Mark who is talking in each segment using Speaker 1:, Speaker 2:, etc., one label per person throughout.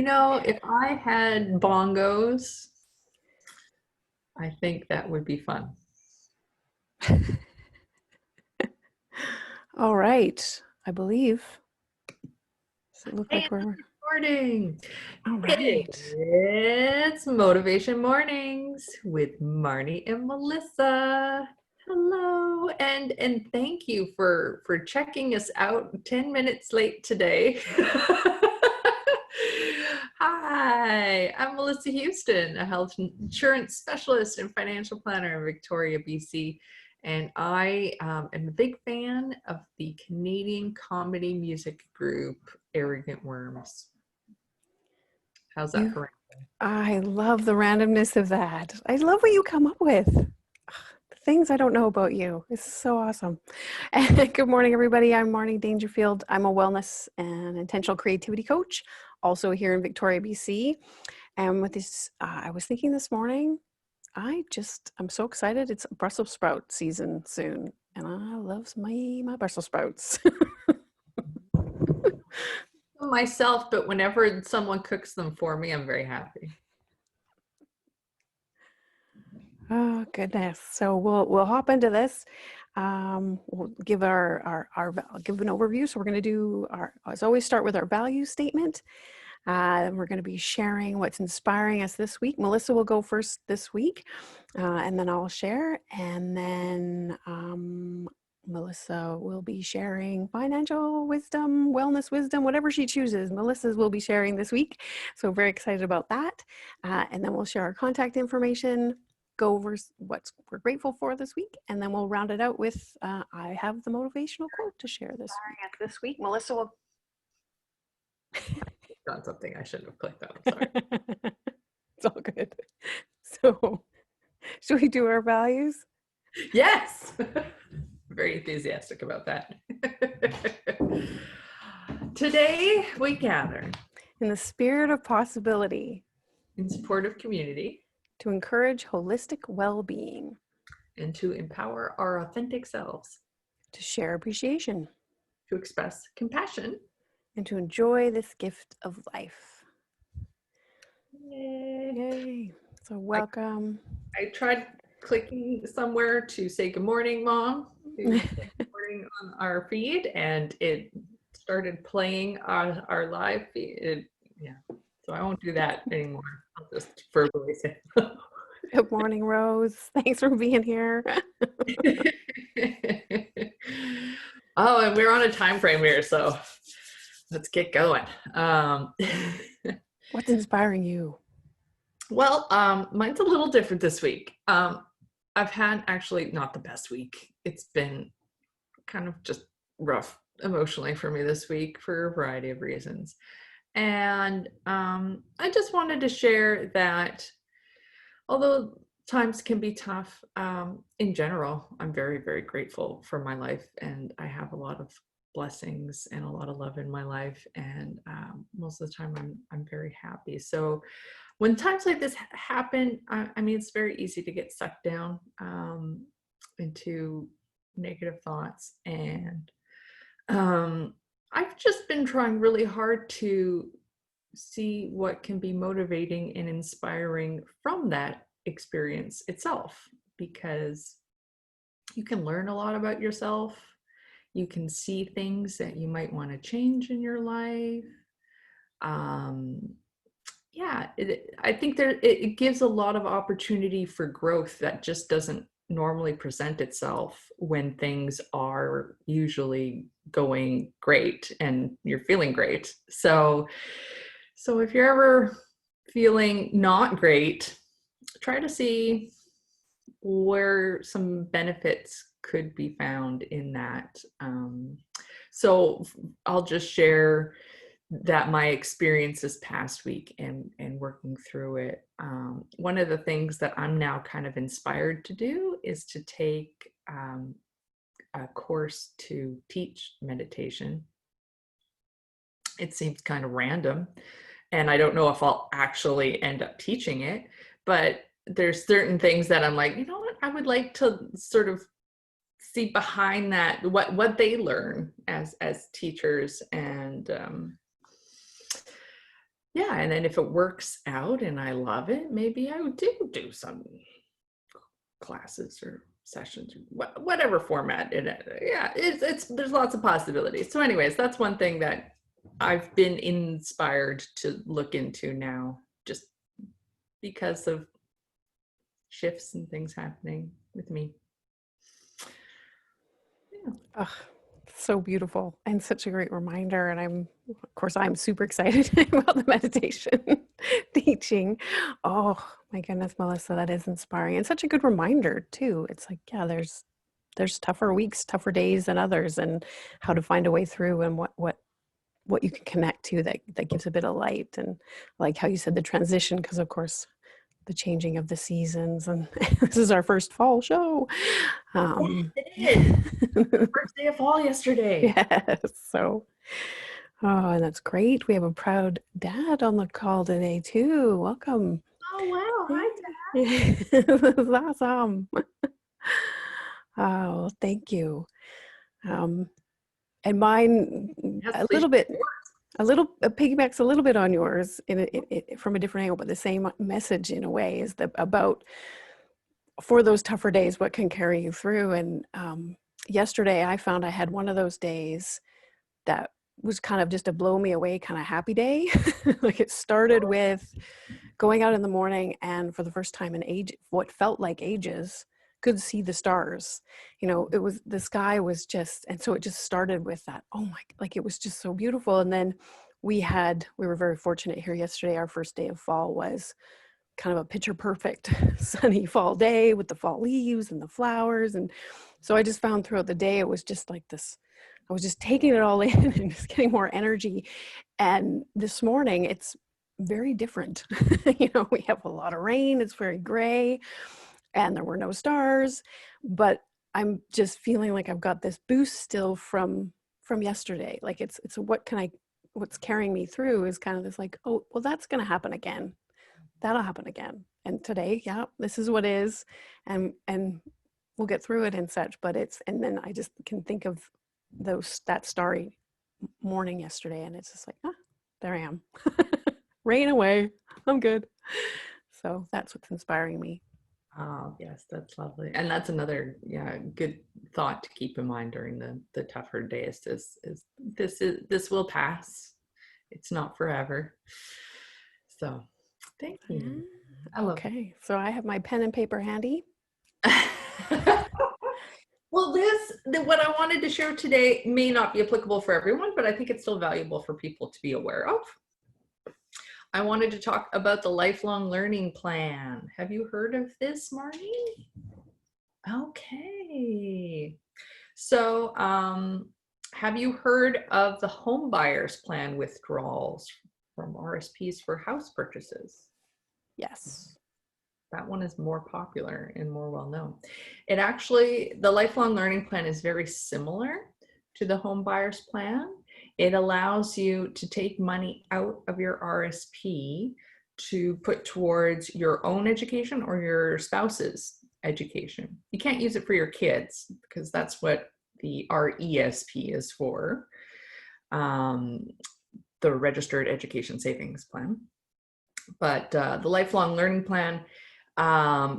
Speaker 1: If I had bongos, I think that would be fun.
Speaker 2: All right, I believe. Does it look
Speaker 1: Hey,
Speaker 2: like we're
Speaker 1: morning.
Speaker 2: all right?
Speaker 1: It's Motivation Mornings with Marnie and Melissa. Hello, and thank you for checking us out 10 minutes late today. Hi, I'm Melissa Houston, a health insurance specialist and financial planner in Victoria, BC. And I am a big fan of the Canadian comedy music group Arrogant Worms. How's that
Speaker 2: You,
Speaker 1: for?
Speaker 2: I love the randomness of that. I love what you come up with. Things I don't know about you. It's so awesome. And good morning, everybody. I'm Marnie Dangerfield. I'm a wellness and intentional creativity coach, also here in Victoria, BC. And with this, I was thinking this morning, I'm so excited. It's Brussels sprout season soon. And I love my Brussels sprouts.
Speaker 1: Myself, but whenever someone cooks them for me, I'm very happy.
Speaker 2: Oh goodness! So we'll hop into this. We'll give give an overview. So we're going to do as always, start with our value statement. We're going to be sharing what's inspiring us this week. Melissa will go first this week, and then I'll share, and then Melissa will be sharing financial wisdom, wellness wisdom, whatever she chooses. Melissa's will be sharing this week. So very excited about that. And then we'll share our contact information, go over what we're grateful for this week, and then we'll round it out with I have the motivational quote to share this week. Melissa will.
Speaker 1: Done something I shouldn't have clicked on. I'm sorry.
Speaker 2: It's all good. So, should we do our values?
Speaker 1: Yes. Very enthusiastic about that. Today we gather
Speaker 2: in the spirit of possibility,
Speaker 1: in support of community,
Speaker 2: to encourage holistic well-being,
Speaker 1: and to empower our authentic selves,
Speaker 2: to share appreciation,
Speaker 1: to express compassion,
Speaker 2: and to enjoy this gift of life.
Speaker 1: Yay.
Speaker 2: Yay. So welcome.
Speaker 1: I tried clicking somewhere to say good morning, Mom, good morning on our feed, and it started playing on our live feed. So I won't do that anymore. I'll just verbally say
Speaker 2: good morning, Rose. Thanks for being here.
Speaker 1: Oh, and we're on a time frame here, so let's get going.
Speaker 2: What's inspiring you?
Speaker 1: Well, mine's a little different this week. I've had actually not the best week. It's been kind of just rough emotionally for me this week for a variety of reasons. And I just wanted to share that although times can be tough, in general, I'm very, very grateful for my life, and I have a lot of blessings and a lot of love in my life, and most of the time I'm very happy. So when times like this happen, I mean, it's very easy to get sucked down into negative thoughts. And I've just been trying really hard to see what can be motivating and inspiring from that experience itself, because you can learn a lot about yourself. You can see things that you might want to change in your life. I think it gives a lot of opportunity for growth that just doesn't normally present itself when things are usually going great and you're feeling great. So if you're ever feeling not great, try to see where some benefits could be found in that. So I'll just share that my experience this past week and working through it. One of the things that I'm now kind of inspired to do is to take a course to teach meditation. It seems kind of random, and I don't know if I'll actually end up teaching it, but there's certain things that I'm like, you know what, I would like to sort of see behind that, what they learn as teachers. And Yeah, and then if it works out and I love it, maybe I would do some classes or sessions, whatever format it. Yeah, it's there's lots of possibilities. So, anyways, that's one thing that I've been inspired to look into now, just because of shifts and things happening with me. Yeah.
Speaker 2: Ugh, so beautiful and such a great reminder. And of course, I'm super excited about the meditation teaching. Oh my goodness, Melissa, that is inspiring and such a good reminder too. It's like, yeah, there's tougher weeks, tougher days than others, and how to find a way through, and what you can connect to that gives a bit of light. And like how you said, the transition, because of course the changing of the seasons, and this is our first fall show.
Speaker 1: Yes, it is. First day of fall yesterday.
Speaker 2: Yes. So, oh, and that's great. We have a proud dad on the call today too. Welcome.
Speaker 1: Oh wow! Hi, Dad.
Speaker 2: That's awesome. Oh, thank you. Um, and mine
Speaker 1: Yes,
Speaker 2: a
Speaker 1: please.
Speaker 2: little bit, piggybacks a little bit on yours from a different angle, but the same message in a way is about for those tougher days, what can carry you through. And yesterday I found I had one of those days that was kind of just a blow me away kind of happy day. Like it started with going out in the morning and for the first time in age, what felt like ages, could see the stars. It was, the sky was just, and so it just started with that, oh my, like it was just so beautiful. And then we were very fortunate here yesterday. Our first day of fall was kind of a picture perfect sunny fall day with the fall leaves and the flowers. And so I just found throughout the day, it was just like this, I was just taking it all in and just getting more energy. And this morning it's very different. We have a lot of rain, it's very gray, and there were no stars, but I'm just feeling like I've got this boost still from yesterday. Like it's what's carrying me through is kind of this like, oh, well, that's going to happen again. That'll happen again. And today, yeah, this is what is, and we'll get through it and such. But and then I just can think of that starry morning yesterday, and it's just like, there I am. Rain away. I'm good. So that's what's inspiring me.
Speaker 1: Oh, yes, that's lovely. And that's another, yeah, good thought to keep in mind during the tougher days this will pass. It's not forever. So thank you. I love
Speaker 2: Okay, so I have my pen and paper handy.
Speaker 1: it. Well, what I wanted to share today may not be applicable for everyone, but I think it's still valuable for people to be aware of. I wanted to talk about the lifelong learning plan. Have you heard of this, Marnie? Okay. So, have you heard of the home buyers plan withdrawals from RSPs for house purchases?
Speaker 2: Yes.
Speaker 1: That one is more popular and more well known. The lifelong learning plan is very similar to the home buyers plan. It allows you to take money out of your RSP to put towards your own education or your spouse's education. You can't use it for your kids because that's what the RESP is for, the Registered Education Savings Plan. But the lifelong learning plan,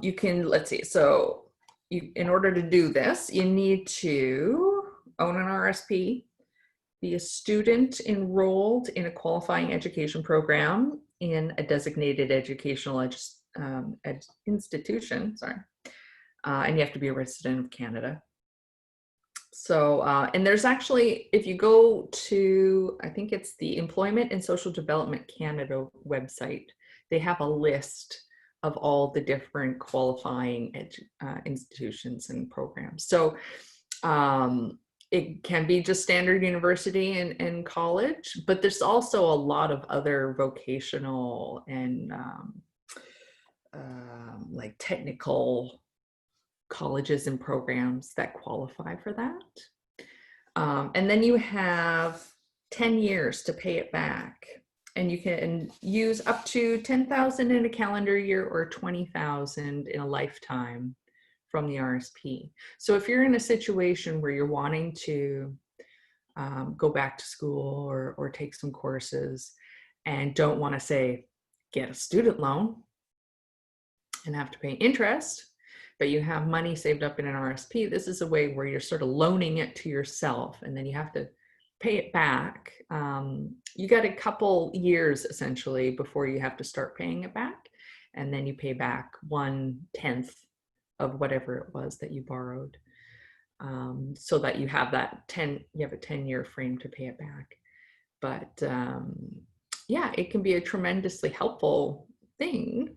Speaker 1: you can, let's see, so in order to do this, you need to own an RSP, be a student enrolled in a qualifying education program in a designated educational institution, and you have to be a resident of Canada. So, and there's actually, if you go to, I think it's the Employment and Social Development Canada website, they have a list of all the different qualifying institutions and programs. So it can be just standard university and college, but there's also a lot of other vocational and like technical colleges and programs that qualify for that. And then you have 10 years to pay it back. And you can use up to 10,000 in a calendar year or 20,000 in a lifetime from the RSP. So if you're in a situation where you're wanting to go back to school or take some courses, and don't want to say, get a student loan and have to pay interest, but you have money saved up in an RSP, this is a way where you're sort of loaning it to yourself and then you have to pay it back. You got a couple years essentially before you have to start paying it back. And then you pay back 1/10 of whatever it was that you borrowed. So that you have a 10-year frame to pay it back. But yeah, it can be a tremendously helpful thing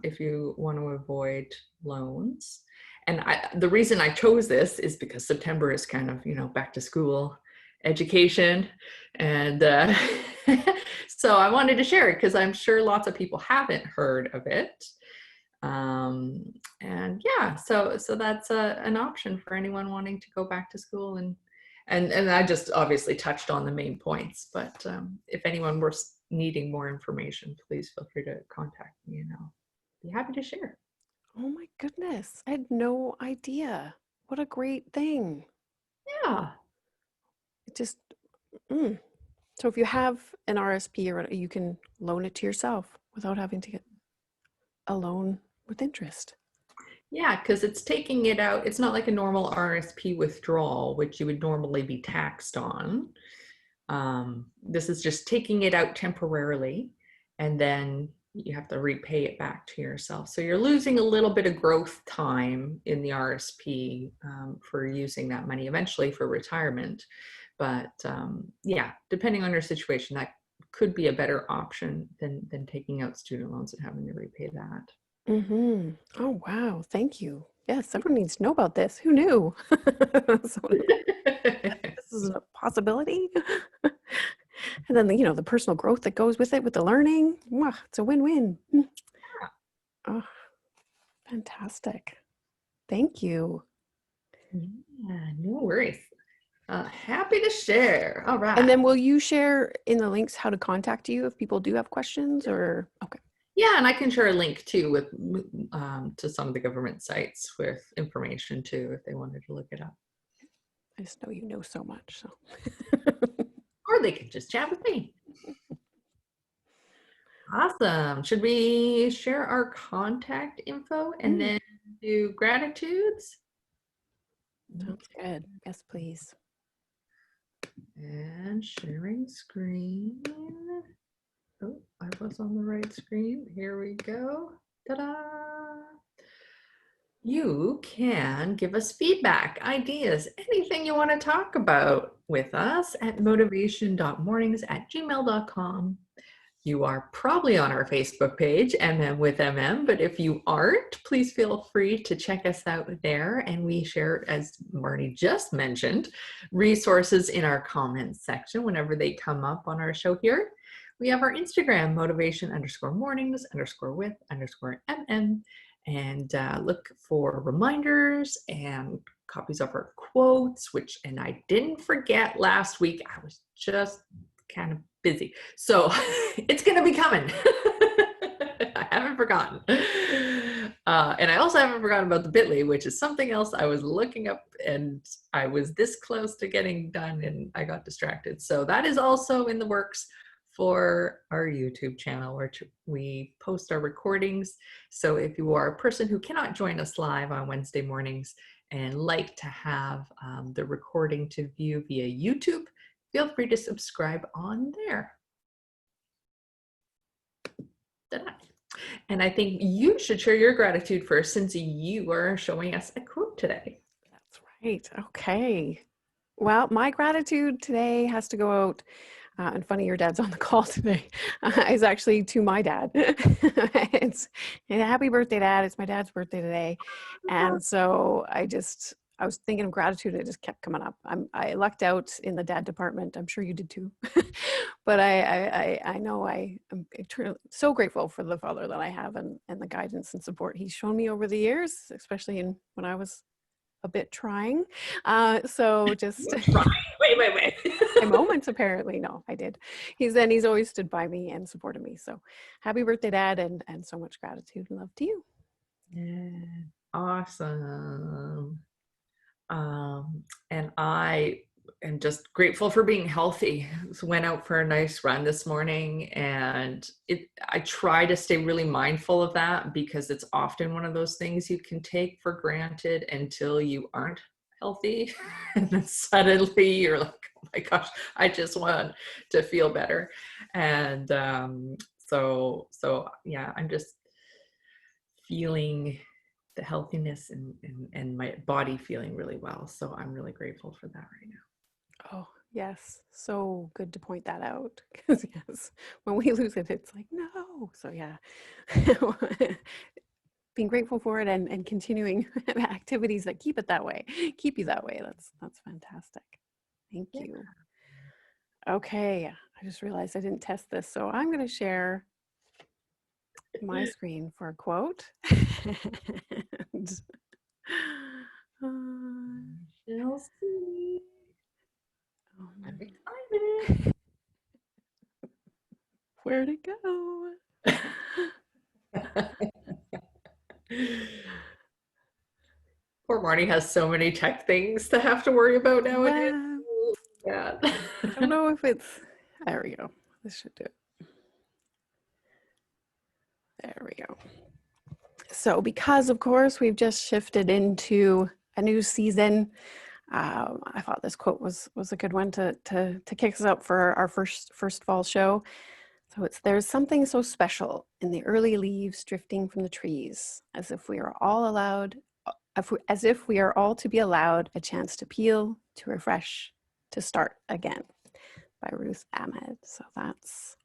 Speaker 1: if you want to avoid loans. And the reason I chose this is because September is kind of, back to school education. And so I wanted to share it because I'm sure lots of people haven't heard of it. And yeah, so that's an option for anyone wanting to go back to school. And I just obviously touched on the main points, but if anyone were needing more information, please feel free to contact me and I'll be happy to share.
Speaker 2: Oh my goodness. I had no idea. What a great thing.
Speaker 1: Yeah.
Speaker 2: It just, So if you have an RSP, or you can loan it to yourself without having to get a loan with interest.
Speaker 1: Yeah, because it's taking it out. It's not like a normal RSP withdrawal, which you would normally be taxed on. This is just taking it out temporarily, and then you have to repay it back to yourself. So you're losing a little bit of growth time in the RSP for using that money eventually for retirement. But yeah, depending on your situation, that could be a better option than taking out student loans and having to repay that.
Speaker 2: Mm-hmm. Oh, wow. Thank you. Yes, everyone needs to know about this. Who knew? So this is a possibility. And then the personal growth that goes with it, with the learning. Wow, it's a win-win. Oh, fantastic. Thank you.
Speaker 1: Yeah, no worries. Happy to share. All right.
Speaker 2: And then will you share in the links how to contact you if people do have questions, or okay.
Speaker 1: Yeah, and I can share a link too with to some of the government sites with information too if they wanted to look it up.
Speaker 2: I just know you know so much. So
Speaker 1: Or they could just chat with me. Awesome. Should we share our contact info and then do gratitudes?
Speaker 2: Sounds good. Yes, please.
Speaker 1: And sharing screen. Oh, I was on the right screen. Here we go. Ta-da! You can give us feedback, ideas, anything you want to talk about with us at motivation.mornings@gmail.com. You are probably on our Facebook page, MM with MM, but if you aren't, please feel free to check us out there. And we share, as Marnie just mentioned, resources in our comments section whenever they come up on our show here. We have our Instagram, motivation_mornings_with_MM, and look for reminders and copies of our quotes, and I didn't forget last week. I was just kind of busy. So it's going to be coming. I haven't forgotten. And I also haven't forgotten about the Bitly, which is something else I was looking up, and I was this close to getting done and I got distracted. So that is also in the works for our YouTube channel, where we post our recordings. So if you are a person who cannot join us live on Wednesday mornings and like to have the recording to view via YouTube, feel free to subscribe on there. Ta-da. And I think you should share your gratitude first, since you are showing us a quote today.
Speaker 2: That's right. Okay. Well, my gratitude today has to go out, and funny, your dad's on the call today, is actually to my dad. It's happy birthday, Dad. It's my dad's birthday today. And so I was thinking of gratitude. It just kept coming up. I lucked out in the dad department. I'm sure you did too. But I know I'm so grateful for the father that I have, and the guidance and support he's shown me over the years, especially when I was a bit trying. So just
Speaker 1: wait.
Speaker 2: my moments, apparently. No, I did. He's always stood by me and supported me. So happy birthday, Dad, and so much gratitude and love to you.
Speaker 1: Yeah, awesome. And I am just grateful for being healthy. So went out for a nice run this morning, and I try to stay really mindful of that because it's often one of those things you can take for granted until you aren't healthy. And then suddenly you're like, oh my gosh, I just want to feel better. And so yeah, I'm just feeling the healthiness and my body feeling really well. So I'm really grateful for that right now.
Speaker 2: Oh, yes. So good to point that out. Because, yes, when we lose it, it's like, no. So, yeah, being grateful for it and continuing activities that keep it that way, keep you that way. That's fantastic. Thank
Speaker 1: Yeah.
Speaker 2: you. Okay. I just realized I didn't test this. So I'm going to share my screen for a quote. And,
Speaker 1: We'll see. I'm
Speaker 2: um,
Speaker 1: excited.
Speaker 2: where'd it go?
Speaker 1: Poor Marnie has so many tech things to have to worry about nowadays.
Speaker 2: Yeah.
Speaker 1: Yeah.
Speaker 2: I don't know if it's, there we go. This should do it. There we go. So because of course we've just shifted into a new season, I thought this quote was a good one to kick us up for our first fall show. So it's, there's something so special in the early leaves drifting from the trees, as if we are all allowed, as if we are all to be allowed a chance to peel, to refresh, to start again, by Ruth Ahmed. So that's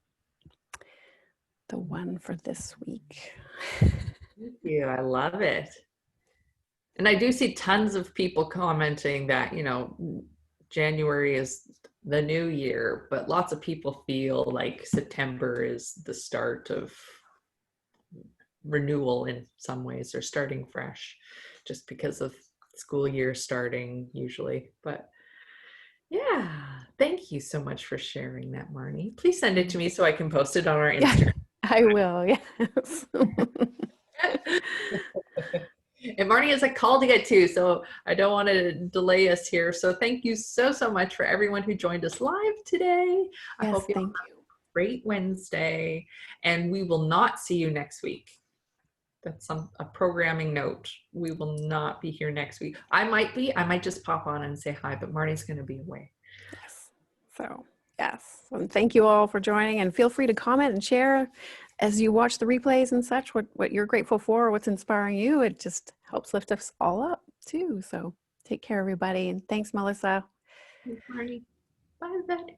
Speaker 2: the one for this week.
Speaker 1: Thank you. I love it. And I do see tons of people commenting that, January is the new year, but lots of people feel like September is the start of renewal in some ways, or starting fresh just because of school year starting usually. But yeah, thank you so much for sharing that, Marnie. Please send it to me so I can post it on our
Speaker 2: Yeah,
Speaker 1: Instagram.
Speaker 2: I will. Yes.
Speaker 1: And Marnie has a call to get to, so I don't want to delay us here. So thank you so much for everyone who joined us live today. I
Speaker 2: Yes,
Speaker 1: hope you have
Speaker 2: thank you.
Speaker 1: a great Wednesday, and we will not see you next week. That's a programming note. We will not be here next week. I might just pop on and say hi, but Marnie's going to be away.
Speaker 2: Yes. So, yes. And thank you all for joining, and feel free to comment and share as you watch the replays and such what you're grateful for or what's inspiring you. It just helps lift us all up too. So take care, everybody. And thanks, Melissa.
Speaker 1: Thanks, Marnie. Bye, everybody.